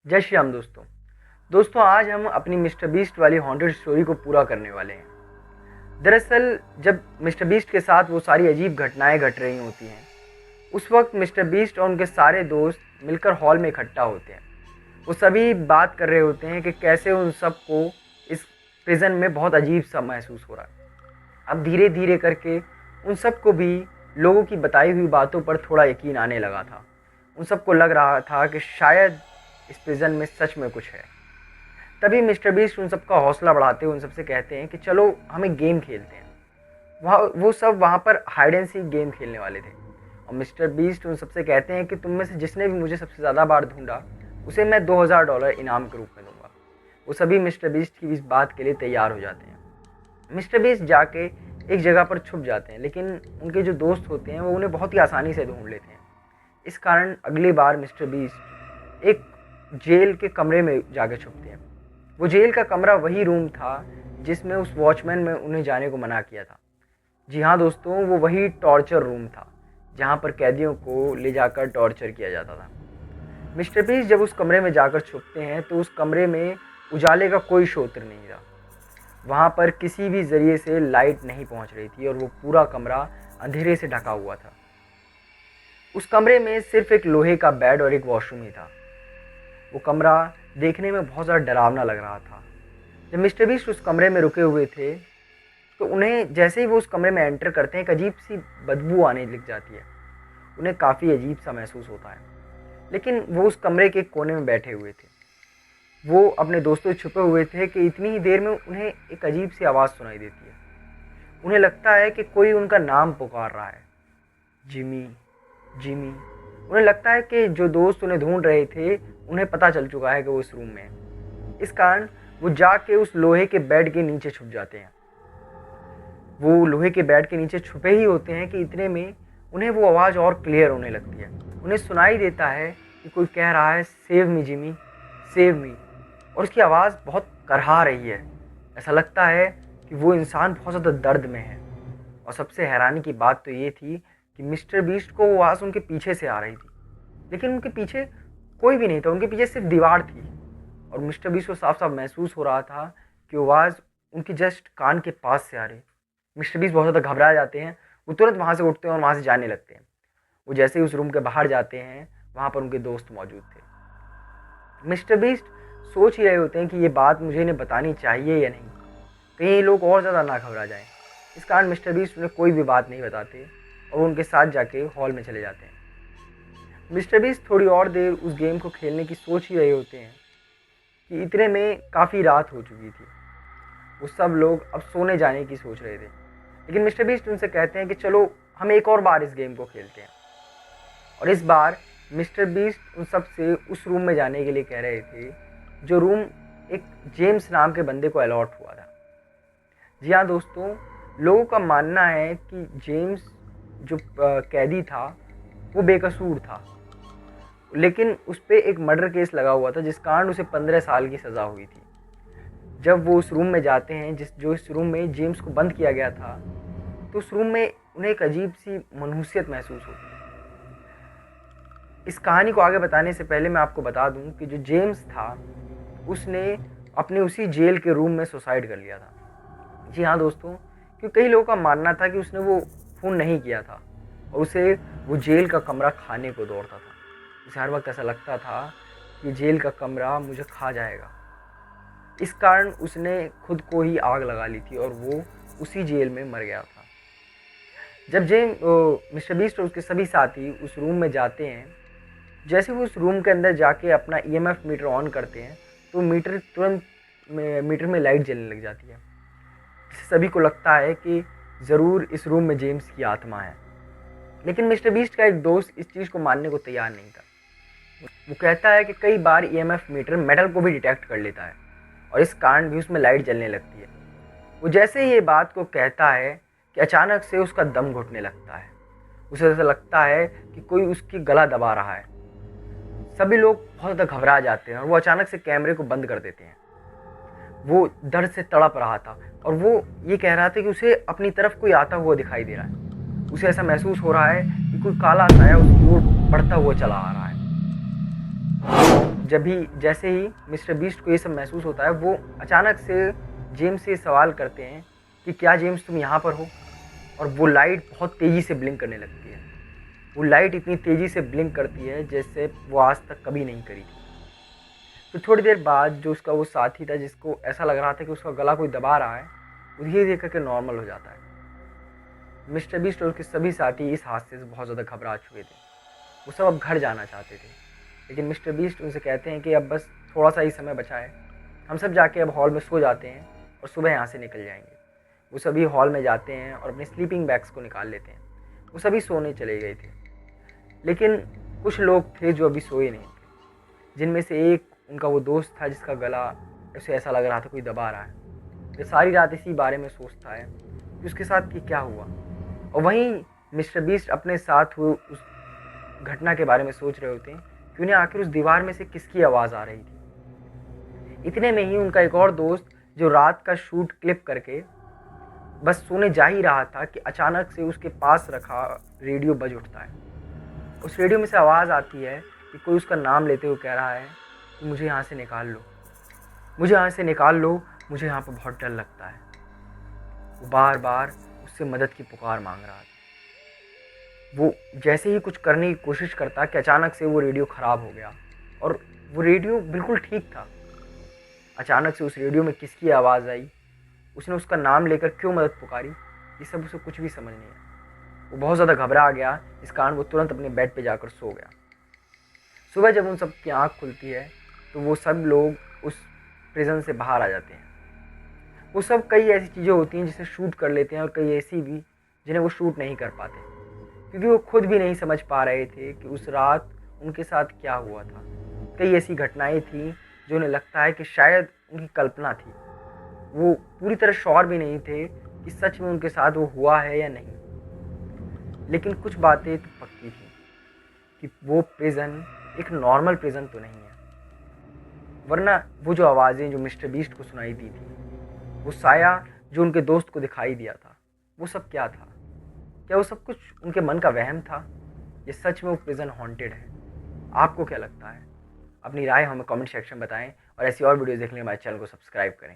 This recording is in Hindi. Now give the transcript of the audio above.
जय श्री राम दोस्तों। आज हम अपनी मिस्टर बीस्ट वाली हॉन्टेड स्टोरी को पूरा करने वाले हैं। दरअसल जब मिस्टर बीस्ट के साथ वो सारी अजीब घटनाएं घट रही होती हैं, उस वक्त मिस्टर बीस्ट और उनके सारे दोस्त मिलकर हॉल में इकट्ठा होते हैं। वो सभी बात कर रहे होते हैं कि कैसे उन सबको इस प्रिजन में बहुत अजीब सा महसूस हो रहा है। अब धीरे धीरे करके उन सबको भी लोगों की बताई हुई बातों पर थोड़ा यकीन आने लगा था। उन सबको लग रहा था कि शायद इस प्रिजन में सच में कुछ है। तभी मिस्टर बीस्ट उन सबका हौसला बढ़ाते हुए उन सबसे कहते हैं कि चलो हम एक गेम खेलते हैं। वो सब वहाँ पर हाइड एंड सीक गेम खेलने वाले थे और मिस्टर बीस्ट उन सबसे कहते हैं कि तुम में से जिसने भी मुझे सबसे ज़्यादा बार ढूंढा उसे मैं $2000 इनाम के रूप में दूंगा। वो सभी मिस्टर बीस्ट की इस बात के लिए तैयार हो जाते हैं। मिस्टर बीस्ट जाके एक जगह पर छुप जाते हैं, लेकिन उनके जो दोस्त होते हैं वो उन्हें बहुत ही आसानी से ढूंढ लेते हैं। इस कारण अगली बार मिस्टर बीस्ट एक जेल के कमरे में जाके छुपते हैं। वो जेल का कमरा वही रूम था जिसमें उस वॉचमैन ने उन्हें जाने को मना किया था। जी हाँ दोस्तों, वो वही टॉर्चर रूम था जहाँ पर कैदियों को ले जाकर टॉर्चर किया जाता था। मिस्टर बीस्ट जब उस कमरे में जाकर छुपते हैं तो उस कमरे में उजाले का कोई स्रोत नहीं था। वहाँ पर किसी भी ज़रिए से लाइट नहीं पहुँच रही थी और वो पूरा कमरा अंधेरे से ढका हुआ था। उस कमरे में सिर्फ एक लोहे का बेड और एक वॉशरूम ही था। वो कमरा देखने में बहुत ज़्यादा डरावना लग रहा था। जब मिस्टर बीस्ट उस कमरे में रुके हुए थे तो उन्हें जैसे ही वो उस कमरे में एंटर करते हैं एक अजीब सी बदबू आने लग जाती है। उन्हें काफ़ी अजीब सा महसूस होता है, लेकिन वो उस कमरे के कोने में बैठे हुए थे। वो अपने दोस्तों से छुपे हुए थे कि इतनी ही देर में उन्हें एक अजीब सी आवाज़ सुनाई देती है। उन्हें लगता है कि कोई उनका नाम पुकार रहा है, जिमी जिमी। उन्हें लगता है कि जो दोस्त उन्हें ढूंढ रहे थे उन्हें पता चल चुका है कि वो इस रूम में है। इस कारण वो जाके उस लोहे के बेड के नीचे छुप जाते हैं। वो लोहे के बेड के नीचे छुपे ही होते हैं कि इतने में उन्हें वो आवाज़ और क्लियर होने लगती है। उन्हें सुनाई देता है कि कोई कह रहा है, save me Jimmy, save me. और उसकी आवाज़ बहुत करहा रही है। ऐसा लगता है कि वो इंसान बहुत ज़्यादा दर्द में है। और सबसे हैरानी की बात तो ये थी कि मिस्टर बीस्ट को वो आवाज़ उनके पीछे से आ रही थी, लेकिन उनके पीछे कोई भी नहीं था। उनके पीछे सिर्फ दीवार थी और मिस्टर बीस्ट को साफ साफ महसूस हो रहा था कि वो आवाज़ उनकी जस्ट कान के पास से आ रही। मिस्टर बीस्ट बहुत ज़्यादा घबरा जाते हैं। वो तुरंत वहाँ से उठते हैं और वहाँ से जाने लगते हैं। वो जैसे ही उस रूम के बाहर जाते हैं वहाँ पर उनके दोस्त मौजूद थे। मिस्टर बीस्ट सोच ही रहे होते हैं कि ये बात मुझे इन्हें बतानी चाहिए या नहीं, कहीं ये लोग और ज़्यादा ना घबरा जाएं। इस कारण मिस्टर बीस्ट उन्हें कोई भी बात नहीं बताते और उनके साथ जाके हॉल में चले जाते हैं। मिस्टर बीस्ट थोड़ी और देर उस गेम को खेलने की सोच ही रहे होते हैं कि इतने में काफ़ी रात हो चुकी थी। वो सब लोग अब सोने जाने की सोच रहे थे, लेकिन मिस्टर बीस्ट उनसे कहते हैं कि चलो हम एक और बार इस गेम को खेलते हैं। और इस बार मिस्टर बीस्ट उन सब से उस रूम में जाने के लिए कह रहे थे जो रूम एक जेम्स नाम के बंदे को अलॉट हुआ था। जी हाँ दोस्तों, लोगों का मानना है कि जेम्स जो कैदी था वो बेकसूर था, लेकिन उस पर एक मर्डर केस लगा हुआ था जिस कारण उसे 15 साल की सज़ा हुई थी। जब वो उस रूम में जाते हैं इस रूम में जेम्स को बंद किया गया था, तो उस रूम में उन्हें एक अजीब सी मनहूसियत महसूस होती है। इस कहानी को आगे बताने से पहले मैं आपको बता दूं कि जो जेम्स था उसने अपने उसी जेल के रूम में सुसाइड कर लिया था। जी हाँ दोस्तों, क्योंकि कई लोगों का मानना था कि उसने वो खून नहीं किया था और उसे वो जेल का कमरा खाने को दौड़ता था। उसे हर वक्त ऐसा लगता था कि जेल का कमरा मुझे खा जाएगा। इस कारण उसने खुद को ही आग लगा ली थी और वो उसी जेल में मर गया था। जब मिस्टर बीस्ट और उसके सभी साथी उस रूम में जाते हैं, जैसे वो उस रूम के अंदर जाके अपना ईएमएफ मीटर ऑन करते हैं तो मीटर में लाइट जलने लग जाती है। सभी को लगता है कि ज़रूर इस रूम में जेम्स की आत्मा है, लेकिन मिस्टर बीस्ट का एक दोस्त इस चीज़ को मानने को तैयार नहीं था। वो कहता है कि कई बार ईएमएफ मीटर मेटल को भी डिटेक्ट कर लेता है और इस कारण भी उसमें लाइट जलने लगती है। वो जैसे ही ये बात को कहता है कि अचानक से उसका दम घुटने लगता है। उसे ऐसा लगता है कि कोई उसकी गला दबा रहा है। सभी लोग बहुत ज़्यादा घबरा जाते हैं और वो अचानक से कैमरे को बंद कर देते हैं। वो दर्द से तड़प रहा था और वो ये कह रहा था कि उसे अपनी तरफ कोई आता हुआ दिखाई दे रहा है। उसे ऐसा महसूस हो रहा है कि कोई काला साया उसकी ओर बढ़ता हुआ चला आ रहा है। जैसे ही मिस्टर बीस्ट को ये सब महसूस होता है, वो अचानक से जेम्स से सवाल करते हैं कि क्या जेम्स तुम यहाँ पर हो? और वो लाइट बहुत तेज़ी से ब्लिंक करने लगती है। वो लाइट इतनी तेज़ी से ब्लिंक करती है जैसे वो आज तक कभी नहीं करी थी। तो थोड़ी देर बाद जो उसका वो साथी था, जिसको ऐसा लग रहा था कि उसका गला कोई दबा रहा है, वो धीरे धीरे करके नॉर्मल हो जाता है। मिस्टर बीस्ट और उसके सभी साथी इस हादसे से बहुत ज़्यादा घबरा चुके थे। वो सब अब घर जाना चाहते थे, लेकिन मिस्टर बीस्ट उनसे कहते हैं कि अब बस थोड़ा सा ही समय बचा है, हम सब जाके अब हॉल में सो जाते हैं और सुबह यहाँ से निकल जाएंगे। वो सभी हॉल में जाते हैं और अपने स्लीपिंग बैग्स को निकाल लेते हैं। वो सभी सोने चले गए थे, लेकिन कुछ लोग थे जो अभी सोए नहीं थे, जिनमें से एक उनका वो दोस्त था जिसका गला उसे ऐसा लग रहा था कोई दबा रहा है। वो सारी रात इसी बारे में सोचता है कि उसके साथ कि क्या हुआ, और वहीं मिस्टर बीस्ट अपने साथ हुए उस घटना के बारे में सोच रहे होते हैं कि उन्हें आखिर उस दीवार में से किसकी आवाज़ आ रही थी। इतने में ही उनका एक और दोस्त जो रात का शूट क्लिप करके बस सोने जा ही रहा था कि अचानक से उसके पास रखा रेडियो बज उठता है। उस रेडियो में से आवाज़ आती है कि कोई उसका नाम लेते हुए कह रहा है कि मुझे यहाँ से निकाल लो, मुझे यहाँ से निकाल लो, मुझे यहाँ पर बहुत डर लगता है। वो बार बार उससे मदद की पुकार मांग रहा था। वो जैसे ही कुछ करने की कोशिश करता कि अचानक से वो रेडियो ख़राब हो गया, और वो रेडियो बिल्कुल ठीक था। अचानक से उस रेडियो में किसकी आवाज़ आई, उसने उसका नाम लेकर क्यों मदद पुकारी, ये सब उसे कुछ भी समझ नहीं आया। वो बहुत ज़्यादा घबरा गया, इस कारण वो तुरंत अपने बेड पे जाकर सो गया। सुबह जब उन सब की आँख खुलती है तो वो सब लोग उस प्रिजन से बाहर आ जाते हैं। वो सब कई ऐसी चीज़ें होती हैं जिसे शूट कर लेते हैं, और कई ऐसी भी जिन्हें वो शूट नहीं कर पाते, क्योंकि वो खुद भी नहीं समझ पा रहे थे कि उस रात उनके साथ क्या हुआ था। कई ऐसी घटनाएं थीं जो उन्हें लगता है कि शायद उनकी कल्पना थी। वो पूरी तरह श्योर भी नहीं थे कि सच में उनके साथ वो हुआ है या नहीं, लेकिन कुछ बातें तो पक्की थी कि वो प्रिजन एक नॉर्मल प्रिजन तो नहीं है। वरना वो जो आवाज़ें जो मिस्टर बीस्ट को सुनाई दी थी, वो साया जो उनके दोस्त को दिखाई दिया था, वो सब क्या था? क्या वो सब कुछ उनके मन का वहम था, ये सच में वो प्रिजन हॉन्टेड है? आपको क्या लगता है? अपनी राय हमें कमेंट सेक्शन में बताएं, और ऐसी और वीडियोस देखने के लिए हमारे चैनल को सब्सक्राइब करें।